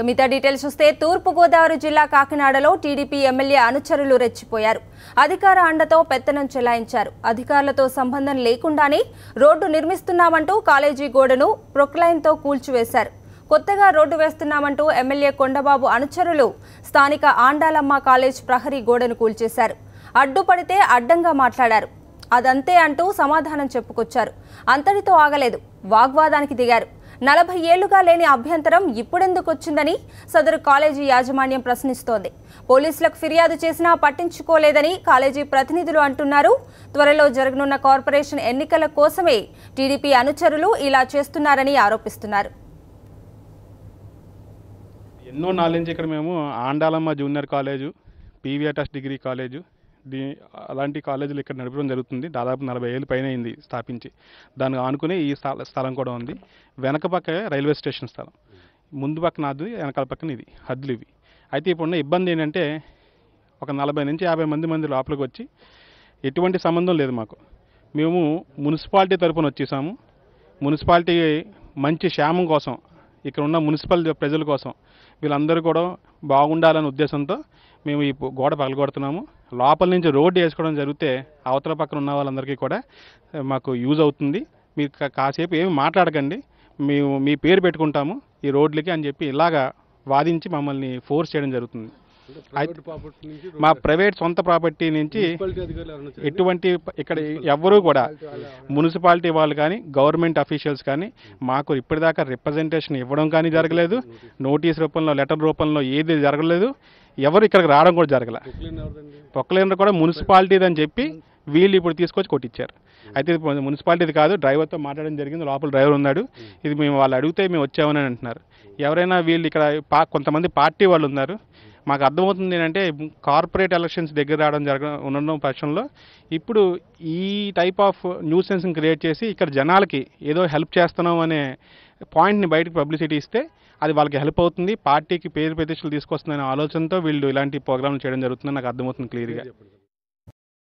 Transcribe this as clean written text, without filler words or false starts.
మిగతా డీటెయిల్స్ చూస్తే తూర్పు గోదావరి జిల్లా కాకినాడలో టీడీపీ ఎమ్మెల్యే అనుచరులు రెచ్చిపోయారు. అధికార అండతో పెత్తనం చెలాయించారు. అధికారులతో సంబంధం లేకుండానే రోడ్డు నిర్మిస్తున్నామంటూ కాలేజీ గోడను ప్రొక్లైన్తో కూల్చివేశారు. కొత్తగా రోడ్డు వేస్తున్నామంటూ ఎమ్మెల్యే కొండబాబు అనుచరులు స్థానిక ఆండాలమ్మ కాలేజ్ ప్రహరీ గోడను కూల్చేశారు. అడ్డుపడితే అడ్డంగా మాట్లాడారు. అదంతే అంటూ సమాధానం చెప్పుకొచ్చారు. అంతటితో ఆగలేదు, వాగ్వాదానికి దిగారు. 40 ఏళ్లుగా లేని అభ్యంతరం ఇప్పుడెందుకు వచ్చిందని సదరు కాలేజీ యాజమాన్యం ప్రశ్నిస్తోంది. పోలీసులకు ఫిర్యాదు చేసినా పట్టించుకోలేదని కాలేజీ ప్రతినిధులు అంటున్నారు. త్వరలో జరగనున్న కార్పొరేషన్ ఎన్నికల కోసమే టీడీపీ అనుచరులు ఇలా చేస్తున్నారని ఆరోపిస్తున్నారు. ఎన్నో నాళ్ళ నుంచి ఇక్కడ మేము Andalamma junior college, PVRS degree college, అలాంటి కాలేజీలు ఇక్కడ నడపడం జరుగుతుంది. దాదాపు 40 ఏళ్ళు పైన అయింది స్థాపించి. దాన్ని ఆనుకునే ఈ స్థలం కూడా ఉంది. వెనక పక్క రైల్వే స్టేషన్ స్థలం, ముందు పక్కన అది, వెనకాల పక్కన ఇది హద్దులు ఇవి. అయితే ఇప్పుడున్న ఇబ్బంది ఏంటంటే ఒక 40 నుంచి 50 మంది లోపలికి వచ్చి ఎటువంటి సంబంధం లేదు మాకు. మేము మున్సిపాలిటీ తరఫున వచ్చేసాము. మున్సిపాలిటీ మంచి క్షేమం కోసం, ఇక్కడ ఉన్న మున్సిపల్ ప్రజల కోసం, వీళ్ళందరూ కూడా బాగుండాలనే ఉద్దేశంతో మేము ఈ గోడ పగలగొడుతున్నాము. లోపల నుంచి రోడ్డు వేసుకోవడం జరిగితే అవతల పక్కన ఉన్న వాళ్ళందరికీ కూడా మాకు యూజ్ అవుతుంది. మీరు కాసేపు ఏమి మాట్లాడకండి, మేము మీ పేరు పెట్టుకుంటాము ఈ రోడ్లకి అని చెప్పి ఇలాగా వాదించి మమ్మల్ని ఫోర్స్ చేయడం జరుగుతుంది. మా ప్రైవేట్ సొంత ప్రాపర్టీ నుంచి ఎటువంటి ఇక్కడ ఎవ్వరూ కూడా మున్సిపాలిటీ వాళ్ళు కానీ గవర్నమెంట్ అఫీషియల్స్ కానీ మాకు ఇప్పటిదాకా రిప్రజెంటేషన్ ఇవ్వడం కానీ జరగలేదు. నోటీస్ రూపంలో, లెటర్ రూపంలో ఏది జరగలేదు. ఎవరు ఇక్కడికి రావడం కూడా జరగలే. పొక్కలేరు కూడా మున్సిపాలిటీది అని చెప్పి వీళ్ళు ఇప్పుడు తీసుకొచ్చి కొట్టించారు. అయితే మున్సిపాలిటీది కాదు, డ్రైవర్తో మాట్లాడడం జరిగింది. లోపల డ్రైవర్ ఉన్నాడు. ఇది మేము వాళ్ళు అడిగితే మేము వచ్చామని అంటున్నారు. ఎవరైనా వీళ్ళు ఇక్కడ కొంతమంది పార్టీ వాళ్ళు ఉన్నారు. మాకు అర్థమవుతుంది ఏంటంటే కార్పొరేట్ ఎలక్షన్స్ దగ్గర ఉండడం పక్షంలో ఇప్పుడు ఈ టైప్ ఆఫ్ న్యూసెన్స్ని క్రియేట్ చేసి ఇక్కడ జనాలకి ఏదో హెల్ప్ చేస్తున్నాం అనే పాయింట్ని బయటకు పబ్లిసిటీ ఇస్తే అది వాళ్ళకి హెల్ప్ అవుతుంది, పార్టీకి పేరు ప్రతిష్టలు తీసుకొస్తుందనే ఆలోచనతో వీళ్ళు ఇలాంటి ప్రోగ్రాంలు చేయడం జరుగుతుందని నాకు అర్థమవుతుంది క్లియర్గా.